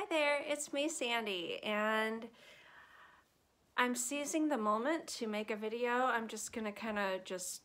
there, it's me, Sandy, and I'm seizing the moment to make a video. I'm just gonna kind of just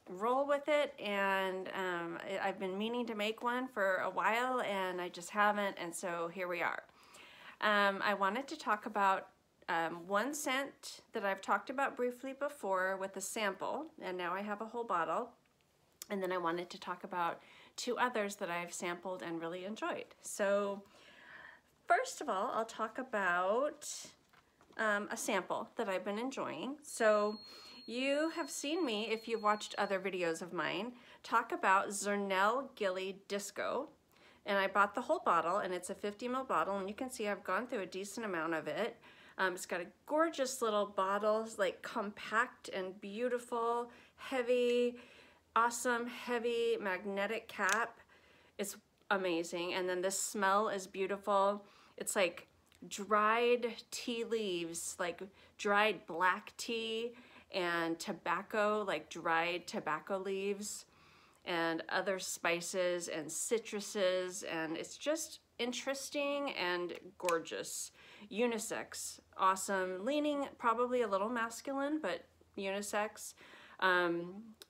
roll with it, and I've been meaning to make one for a while and I just haven't, and so here we are. I wanted to talk about one scent that I've talked about briefly before with a sample, and now I have a whole bottle. And then I wanted to talk about two others that I've sampled and really enjoyed. So first of all, I'll talk about a sample that I've been enjoying. So you have seen me, if you've watched other videos of mine, talk about Zernell Gillie Disco. And I bought the whole bottle, and it's a 50 ml bottle, and you can see I've gone through a decent amount of it. It's got a gorgeous little bottle, like compact and beautiful, heavy, awesome, heavy magnetic cap. It's amazing. And then the smell is beautiful. It's like dried tea leaves, like dried black tea and tobacco, like dried tobacco leaves and other spices and citruses, and it's just interesting and gorgeous. Unisex, awesome, leaning probably a little masculine, but unisex.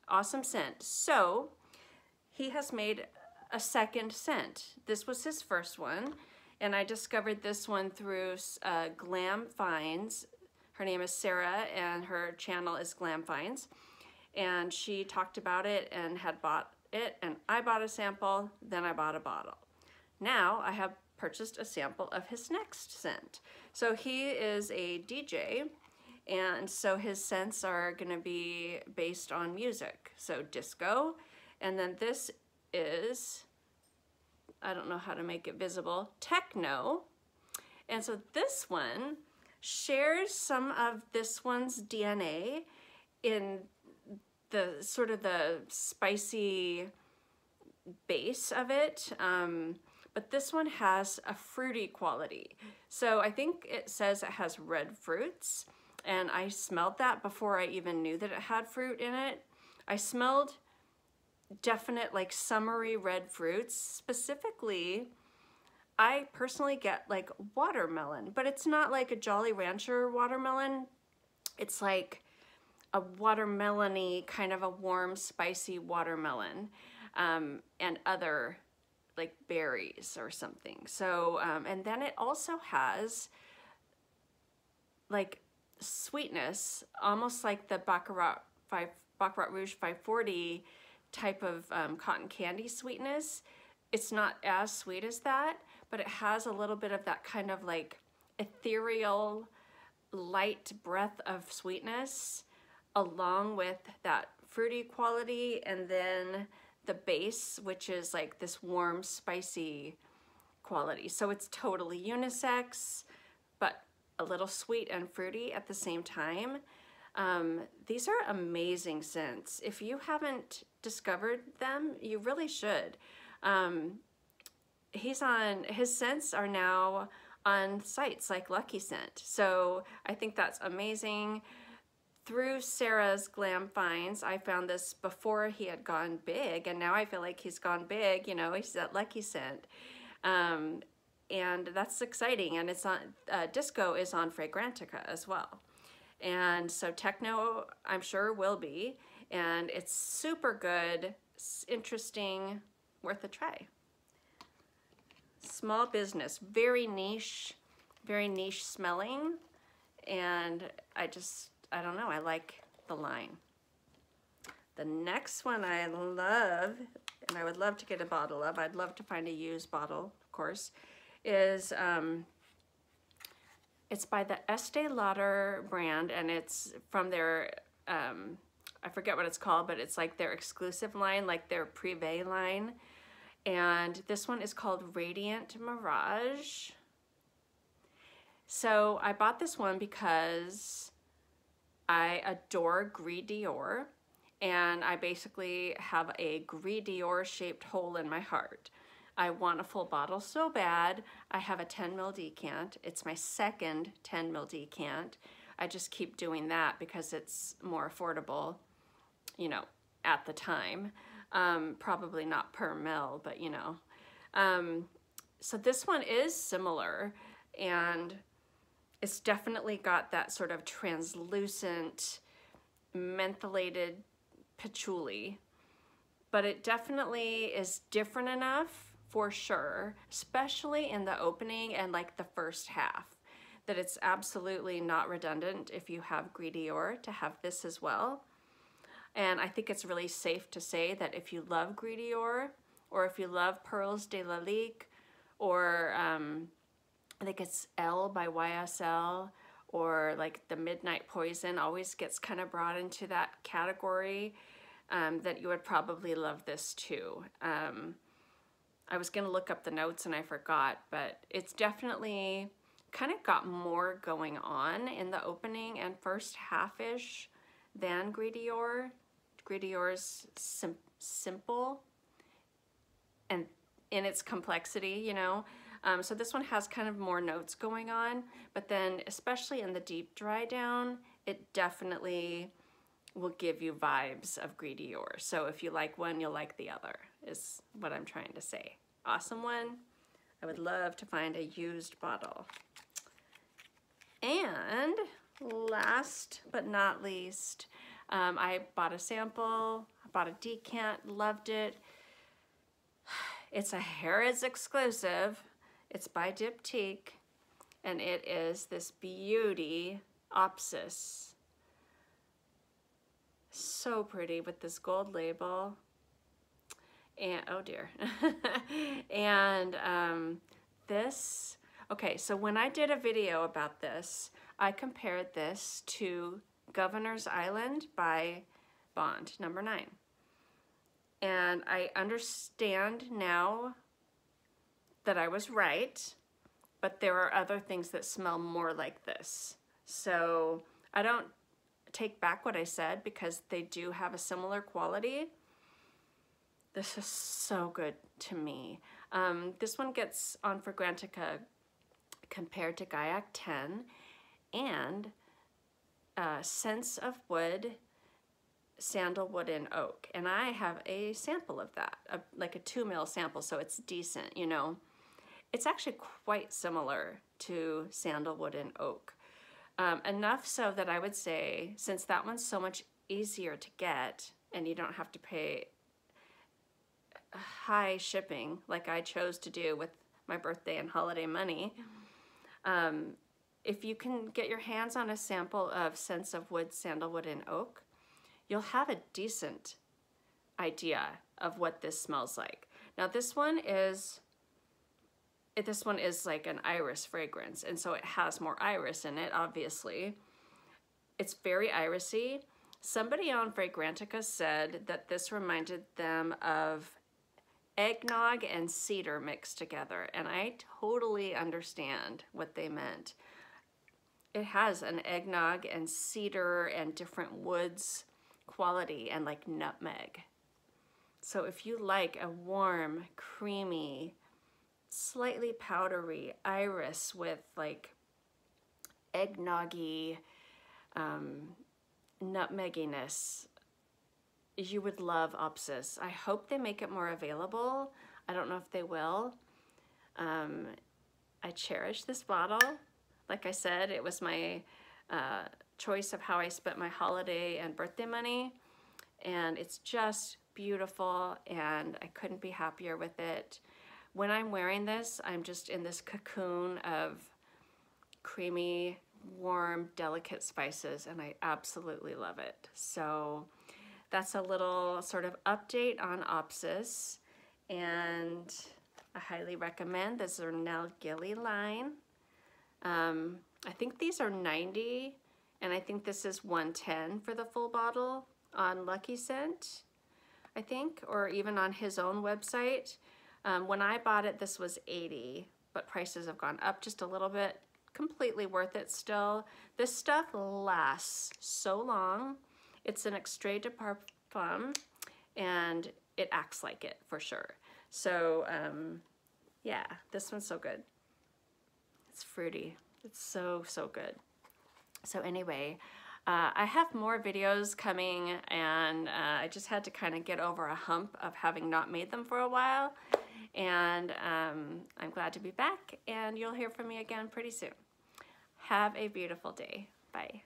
Awesome scent. So he has made a second scent. This was his first one, and I discovered this one through Glam Finds. Her name is Sarah, and her channel is Glam Finds, and she talked about it and had bought it, and I bought a sample, then I bought a bottle. Now I have purchased a sample of his next scent. So he is a DJ, and so his scents are gonna be based on music. So disco, and then this is, I don't know how to make it visible, techno. And so this one shares some of this one's DNA in the sort of the spicy base of it. But this one has a fruity quality. So I think it says it has red fruits, and I smelled that before I even knew that it had fruit in it. I smelled definite like summery red fruits. Specifically, I personally get like watermelon, but it's not like a Jolly Rancher watermelon. It's like a watermelon-y, kind of a warm, spicy watermelon, and other like berries or something. So, and then it also has like sweetness, almost like the Baccarat Rouge 540 type of cotton candy sweetness. It's not as sweet as that, but it has a little bit of that kind of like ethereal, light breath of sweetness, along with that fruity quality, and then the base, which is like this warm, spicy quality. So it's totally unisex, but a little sweet and fruity at the same time. These are amazing scents. If you haven't discovered them, you really should. His scents are now on sites like Lucky Scent. So I think that's amazing. Through Sarah's Glam Finds, I found this before he had gone big, and now I feel like he's gone big, you know, he's at Lucky Scent. And that's exciting, and it's on, disco is on Fragrantica as well. And so techno, I'm sure will be, and it's super good, interesting, worth a try. Small business, very niche smelling, and I don't know, I like the line. The next one I love, and I would love to get a bottle of, I'd love to find a used bottle, of course, is, it's by the Estée Lauder brand, and it's from their, I forget what it's called, but it's like their exclusive line, like their Privé line. And this one is called Radiant Mirage. So I bought this one because I adore Gris Dior, and I basically have a Gris Dior shaped hole in my heart. I want a full bottle so bad. I have a 10 ml decant. It's my second 10 ml decant. I just keep doing that because it's more affordable, you know, at the time. Probably not per ml, but you know. So this one is similar, and it's definitely got that sort of translucent, mentholated patchouli, but it definitely is different enough for sure, especially in the opening and like the first half, that it's absolutely not redundant if you have Gris Dior to have this as well. And I think it's really safe to say that if you love Gris Dior, or if you love Pearls de la Lique, or I think it's L by YSL, or like the Midnight Poison always gets kind of brought into that category, that you would probably love this too. I was gonna look up the notes and I forgot, but it's definitely kind of got more going on in the opening and first half-ish than Gris Dior. Gris Dior's simple and in its complexity, you know. So this one has kind of more notes going on, but then especially in the deep dry down, it definitely will give you vibes of Gris Dior. So if you like one, you'll like the other, is what I'm trying to say. Awesome one. I would love to find a used bottle. And last but not least, I bought a sample, I bought a decant, loved it. It's a Harrods exclusive. It's by Diptyque, and it is this beauty Opsis. So pretty with this gold label. And oh dear. And this, okay, so when I did a video about this, I compared this to Governor's Island by Bond, number 9. And I understand now that I was right, but there are other things that smell more like this. So I don't take back what I said, because they do have a similar quality. This is so good to me. This one gets on Fragrantica compared to Gaiac 10, and Scents of Wood, Sandalwood and Oak. And I have a sample of that, like a 2 ml sample, so it's decent, you know. It's actually quite similar to Sandalwood and Oak. Enough so that I would say, since that one's so much easier to get and you don't have to pay high shipping like I chose to do with my birthday and holiday money, if you can get your hands on a sample of Scents of Wood, Sandalwood and Oak, you'll have a decent idea of what this smells like. Now this one is like an iris fragrance, and so it has more iris in it, obviously. It's very irisy. Somebody on Fragrantica said that this reminded them of eggnog and cedar mixed together, and I totally understand what they meant. It has an eggnog and cedar and different woods quality and like nutmeg. So if you like a warm, creamy, slightly powdery iris with like eggnoggy nutmegginess, you would love Opsis. I hope they make it more available. I don't know if they will. I cherish this bottle. Like I said, it was my choice of how I spent my holiday and birthday money, and it's just beautiful, and I couldn't be happier with it. When I'm wearing this, I'm just in this cocoon of creamy, warm, delicate spices, and I absolutely love it. So that's a little sort of update on Opsis, and I highly recommend the Zernell Gillie line. I think these are 90, and I think this is 110 for the full bottle on Lucky Scent, I think, or even on his own website. When I bought it, this was 80, but prices have gone up just a little bit. Completely worth it still. This stuff lasts so long. It's an extrait de parfum, and it acts like it for sure. So yeah, this one's so good. It's fruity. It's so, so good. So anyway, I have more videos coming, and I just had to kind of get over a hump of having not made them for a while. And I'm glad to be back, and you'll hear from me again pretty soon. Have a beautiful day. Bye.